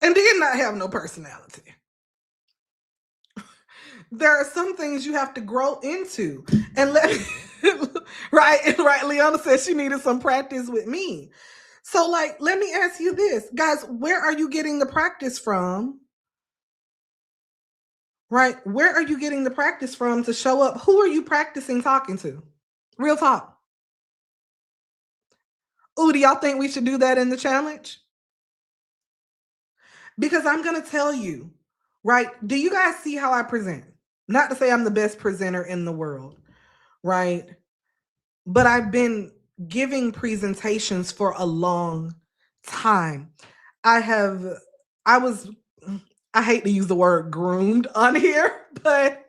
And then not have no personality. There are some things you have to grow into. And right, Leona said she needed some practice with me. So, like, let me ask you this. Guys, where are you getting the practice from? Right? Where are you getting the practice from to show up? Who are you practicing talking to? Real talk. Ooh, do y'all think we should do that in the challenge? Because I'm going to tell you, right? Do you guys see how I present? Not to say I'm the best presenter in the world, right? But I've been giving presentations for a long time. I hate to use the word groomed on here, but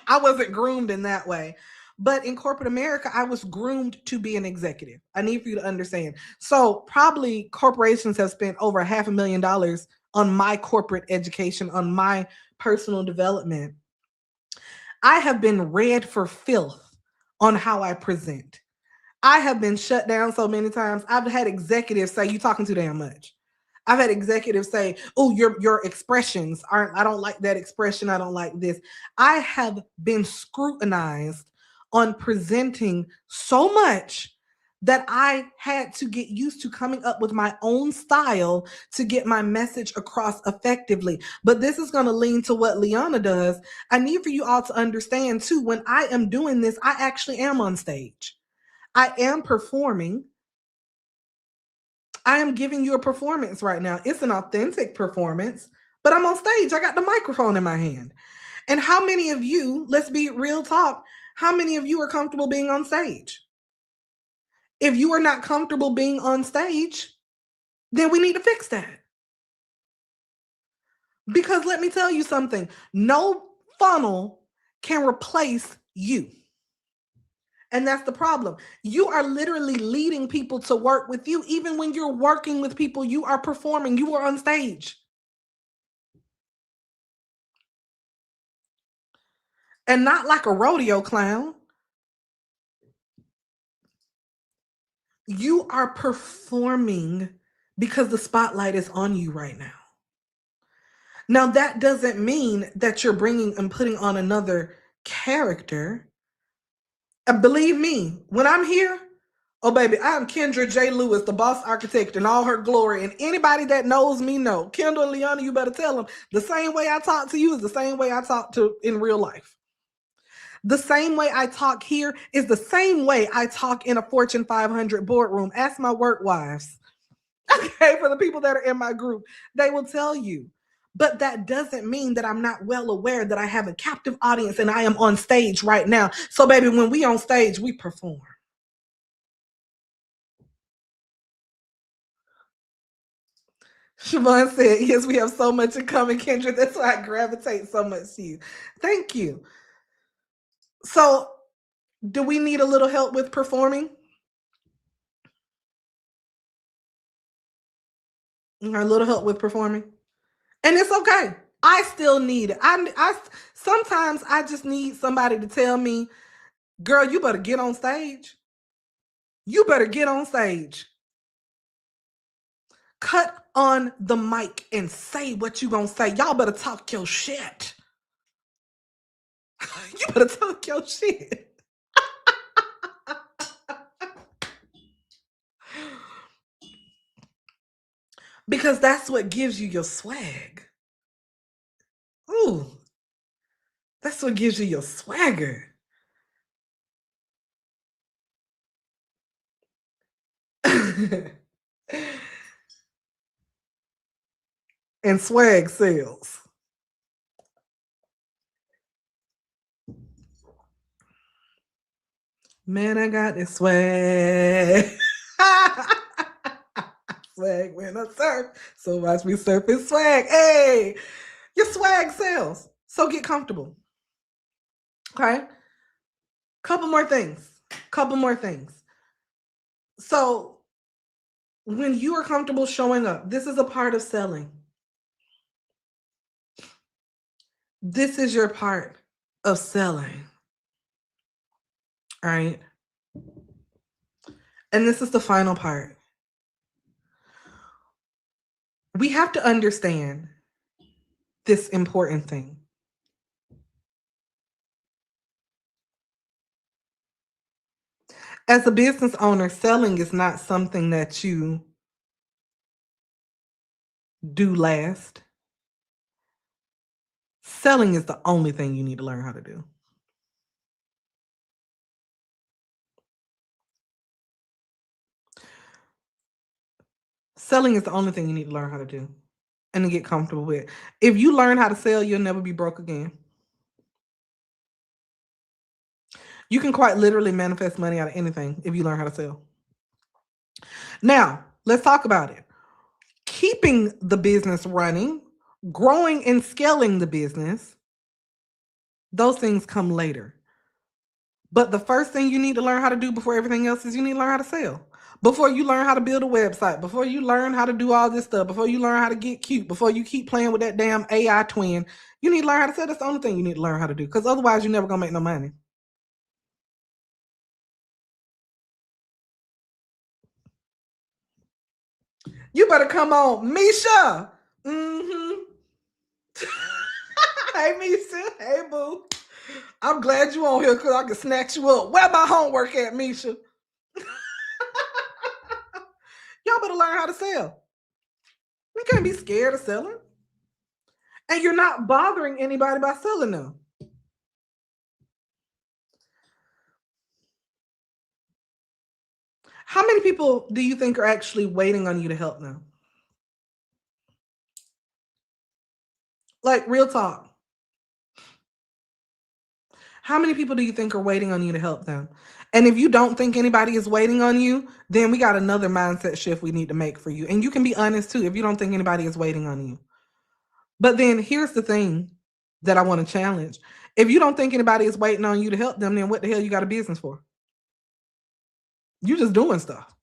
I wasn't groomed in that way. But in corporate America, I was groomed to be an executive. I need for you to understand. So probably corporations have spent over $500,000 on my corporate education, on my personal development. I have been read for filth on how I present. I have been shut down so many times. I've had executives say, "You talking too damn much." I've had executives say, "Oh, your expressions aren't, I don't like that expression. I don't like this." I have been scrutinized on presenting so much that I had to get used to coming up with my own style to get my message across effectively. But this is going to lean to what Leona does. I need for you all to understand too, when I am doing this, I actually am on stage. I am performing. I am giving you a performance right now. It's an authentic performance, but I'm on stage. I got the microphone in my hand. And how many of you, let's be real talk, how many of you are comfortable being on stage? If you are not comfortable being on stage, then we need to fix that. Because let me tell you something, no funnel can replace you. And that's the problem. You are literally leading people to work with you. Even when you're working with people, you are performing, you are on stage. And not like a rodeo clown. You are performing because the spotlight is on you right now. Now, that doesn't mean that you're bringing and putting on another character. And believe me, when I'm here, Oh, baby, I'm Kendra J. Lewis, the boss architect in all her glory. And anybody that knows me know. Kendall and Leona, you better tell them the same way I talk to you is the same way I talk to in real life. The same way I talk here is the same way I talk in a Fortune 500 boardroom. Ask my work wives. Okay, for the people that are in my group, they will tell you. But that doesn't mean that I'm not well aware that I have a captive audience and I am on stage right now. So, baby, when we on stage, we perform. Siobhan said, yes, we have so much in common, Kendra. That's why I gravitate so much to you. Thank you. So, do we need a little help with performing? A little help with performing? And it's okay. I still need it. I sometimes I just need somebody to tell me, girl, you better get on stage. You better get on stage. Cut on the mic and say what you gonna say. Y'all better talk your shit. You better talk your shit. Because that's what gives you your swag. Ooh, that's what gives you your swagger. And swag sells. Man, I got this swag. Swag when I surf. So watch me surf in swag. Hey, your swag sells. So get comfortable. Okay. Couple more things. So when you are comfortable showing up, this is a part of selling. This is your part of selling. All right. And this is the final part. We have to understand this important thing. As a business owner, selling is not something that you do last. Selling is the only thing you need to learn how to do. Selling is the only thing you need to learn how to do and to get comfortable with. If you learn how to sell, you'll never be broke again. You can quite literally manifest money out of anything if you learn how to sell. Now, let's talk about it. Keeping the business running, growing and scaling the business, those things come later. But the first thing you need to learn how to do before everything else is you need to learn how to sell. Before you learn how to build a website, before you learn how to do all this stuff, before you learn how to get cute, before you keep playing with that damn AI twin, you need to learn how to sell. That's the only thing you need to learn how to do, because otherwise you're never going to make no money. You better come on, Misha. Mm-hmm. Hey, Misha. Hey, boo. I'm glad you on here because I can snatch you up. Where my homework at, Misha? Y'all better learn how to sell. You can't be scared of selling. And you're not bothering anybody by selling them. How many people do you think are actually waiting on you to help them? Like, real talk. How many people do you think are waiting on you to help them? And if you don't think anybody is waiting on you, then we got another mindset shift we need to make for you. And you can be honest too if you don't think anybody is waiting on you. But then here's the thing that I want to challenge. If you don't think anybody is waiting on you to help them, then what the hell you got a business for? You just doing stuff.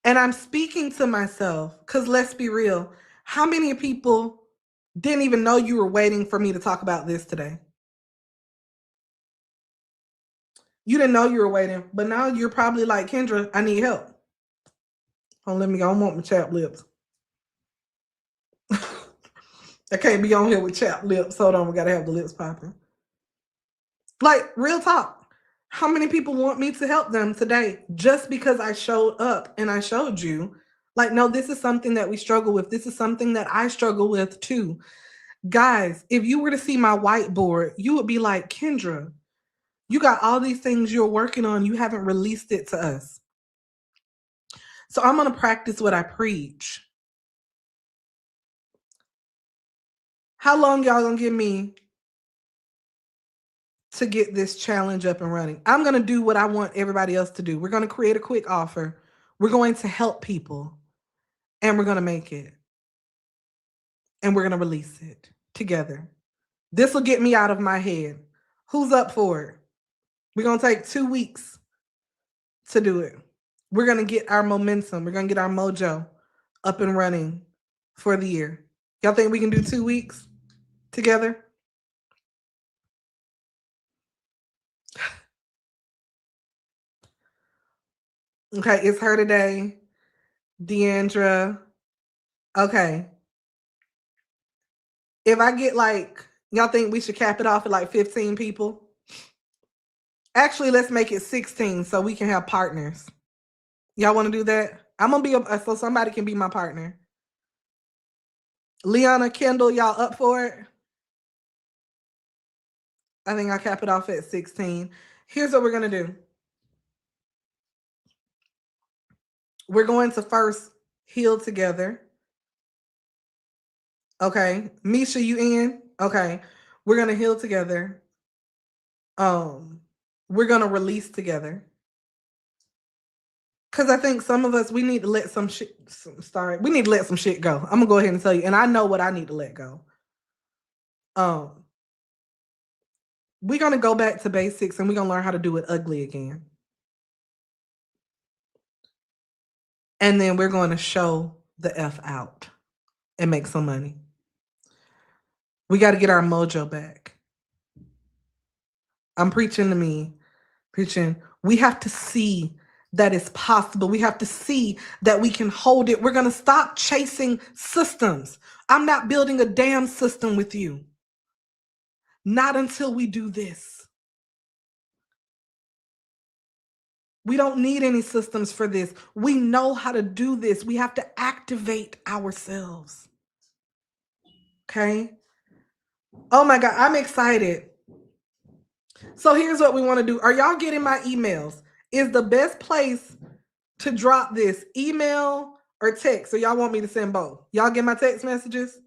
And I'm speaking to myself because let's be real. How many people didn't even know you were waiting for me to talk about this today? You didn't know you were waiting, but now you're probably like, Kendra, I need help. Oh, let me go. I don't want my chapped lips. I can't be on here with chapped lips. Hold on, we gotta have the lips popping. Like, real talk. How many people want me to help them today just because I showed up and I showed you? Like, no, this is something that we struggle with. This is something that I struggle with too. Guys, if you were to see my whiteboard, you would be like, Kendra, you got all these things you're working on. You haven't released it to us. So I'm going to practice what I preach. How long y'all going to give me to get this challenge up and running? I'm going to do what I want everybody else to do. We're going to create a quick offer. We're going to help people and we're going to make it. And we're going to release it together. This will get me out of my head. Who's up for it? We're going to take 2 weeks to do it. We're going to get our momentum. We're going to get our mojo up and running for the year. Y'all think we can do 2 weeks together? Okay, it's her today. Deandra. Okay. If I get like, y'all think we should cap it off at like 15 people? Actually, let's make it 16 so we can have partners. Y'all want to do that? I'm going to be, so somebody can be my partner. Liana, Kendall, y'all up for it? I think I'll cap it off at 16. Here's what we're going to do. We're going to first heal together. Okay. Misha, you in? Okay. We're going to heal together. We're going to release together. Because I think some of us, we need to let some shit, we need to let some shit go. I'm going to go ahead and tell you. And I know what I need to let go. We're going to go back to basics and we're going to learn how to do it ugly again. And then we're going to show the F out and make some money. We got to get our mojo back. I'm preaching to me, preaching. We have to see that it's possible. We have to see that we can hold it. We're going to stop chasing systems. I'm not building a damn system with you. Not until we do this. We don't need any systems for this. We know how to do this. We have to activate ourselves. Okay? Oh my God, I'm excited. So here's what we want to do. Are y'all getting my emails? Is the best place to drop this email or text? So y'all want me to send both? Y'all get my text messages?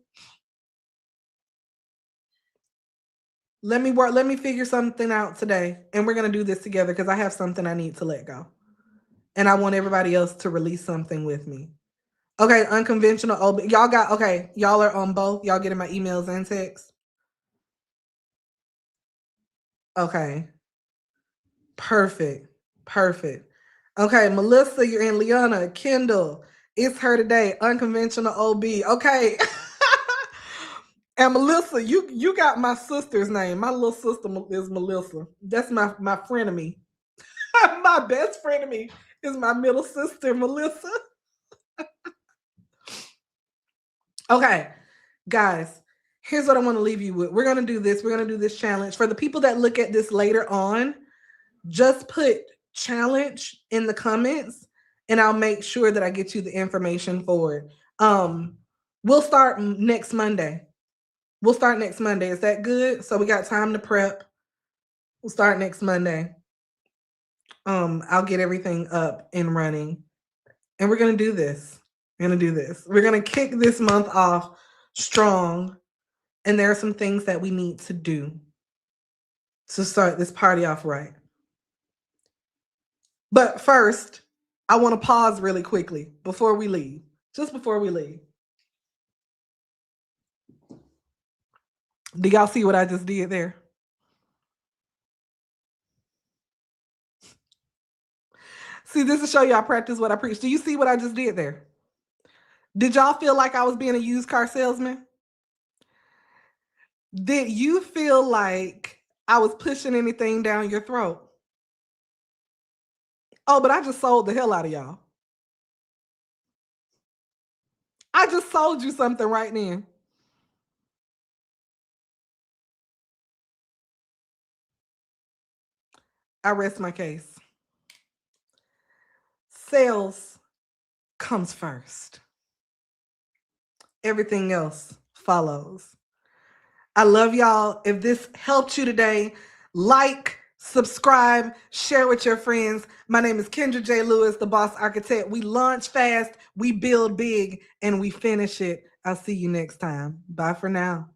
Let me figure something out today. And we're going to do this together because I have something I need to let go. And I want everybody else to release something with me. Okay, unconventional. Oh, y'all got, okay, y'all are on both. Y'all getting my emails and texts? Okay. Perfect. Okay, Melissa, you're in. Liana, Kendall, it's her today. Unconventional OB. Okay. And Melissa, you got my sister's name. My little sister is Melissa. That's my frenemy. My best frenemy is my middle sister, Melissa. Okay, guys, here's what I want to leave you with. We're going to do this. We're going to do this challenge. For the people that look at this later on, just put challenge in the comments and I'll make sure that I get you the information for it. We'll start next Monday. Is that good? So we got time to prep. We'll start next Monday. I'll get everything up and running. And we're going to do this. We're going to kick this month off strong. And there are some things that we need to do to start this party off right. But first, I want to pause really quickly before we leave. Just before we leave. Do y'all see what I just did there? See, this is show y'all practice what I preach. Do you see what I just did there? Did y'all feel like I was being a used car salesman? Did you feel like I was pushing anything down your throat? Oh, but I just sold the hell out of y'all. I just sold you something right now. I rest my case. Sales comes first. Everything else follows. I love y'all. If this helped you today, like, subscribe, share with your friends. My name is Kendra J. Lewis, the Boss Architect. We launch fast, we build big, and we finish it. I'll see you next time. Bye for now.